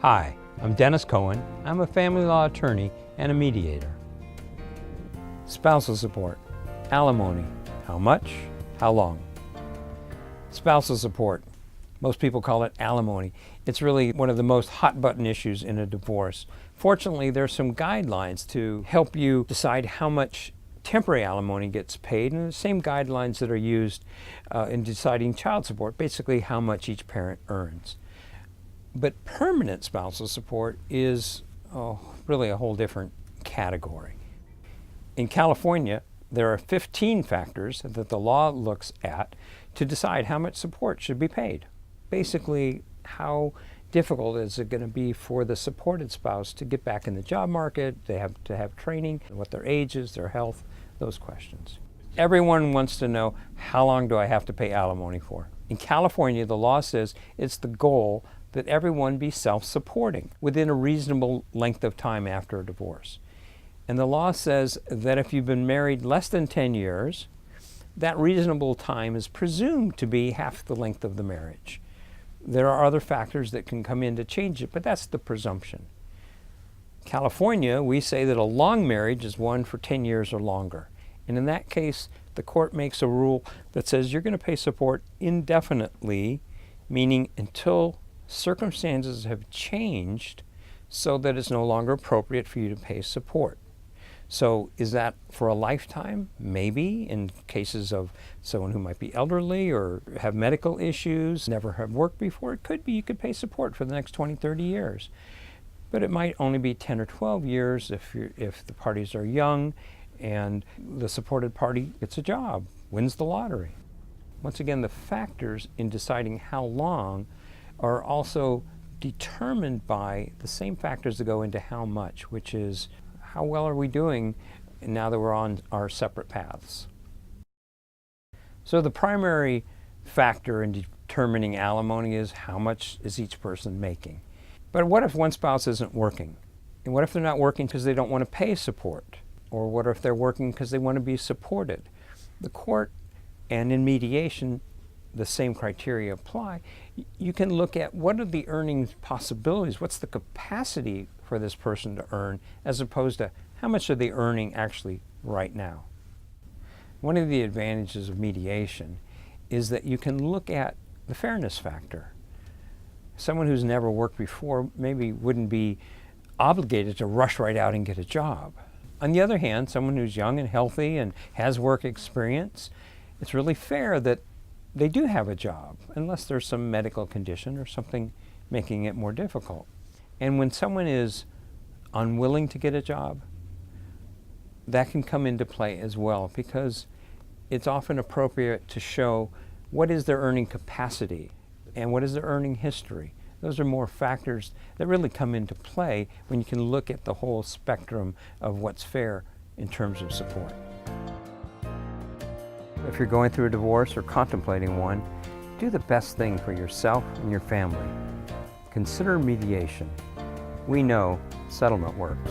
Hi, I'm Dennis Cohen. I'm a family law attorney and a mediator. Spousal support, alimony, how much, how long? Spousal support, most people call it alimony. It's really one of the most hot button issues in a divorce. Fortunately, there's some guidelines to help you decide how much temporary alimony gets paid, and the same guidelines that are used in deciding child support, basically how much each parent earns. But permanent spousal support is really a whole different category. In California, there are 15 factors that the law looks at to decide how much support should be paid. Basically, how difficult is it going to be for the supported spouse to get back in the job market? They have to have training, what their age is, their health, those questions. Everyone wants to know, how long do I have to pay alimony for? In California, the law says it's the goal that everyone be self-supporting within a reasonable length of time after a divorce. And the law says that if you've been married less than 10 years, that reasonable time is presumed to be half the length of the marriage. There are other factors that can come in to change it, but that's the presumption. California, we say that a long marriage is one for 10 years or longer. And in that case, the court makes a rule that says you're going to pay support indefinitely, meaning until circumstances have changed so that it's no longer appropriate for you to pay support. So is that for a lifetime? Maybe, in cases of someone who might be elderly or have medical issues, never have worked before. It could be you could pay support for the next 20, 30 years. But it might only be 10 or 12 years if the parties are young and the supported party gets a job, wins the lottery. Once again, the factors in deciding how long are also determined by the same factors that go into how much, which is how well are we doing now that we're on our separate paths. So the primary factor in determining alimony is how much is each person making. But what if one spouse isn't working? And what if they're not working because they don't want to pay support? Or what if they're working because they want to be supported? The court, and in mediation, the same criteria apply. You can look at what are the earning possibilities, what's the capacity for this person to earn, as opposed to how much are they earning actually right now. One of the advantages of mediation is that you can look at the fairness factor. Someone who's never worked before maybe wouldn't be obligated to rush right out and get a job. On the other hand, someone who's young and healthy and has work experience, it's really fair that they do have a job, unless there's some medical condition or something making it more difficult. And when someone is unwilling to get a job, that can come into play as well, because it's often appropriate to show what is their earning capacity and what is their earning history. Those are more factors that really come into play when you can look at the whole spectrum of what's fair in terms of support. If you're going through a divorce or contemplating one, do the best thing for yourself and your family. Consider mediation. We know settlement works.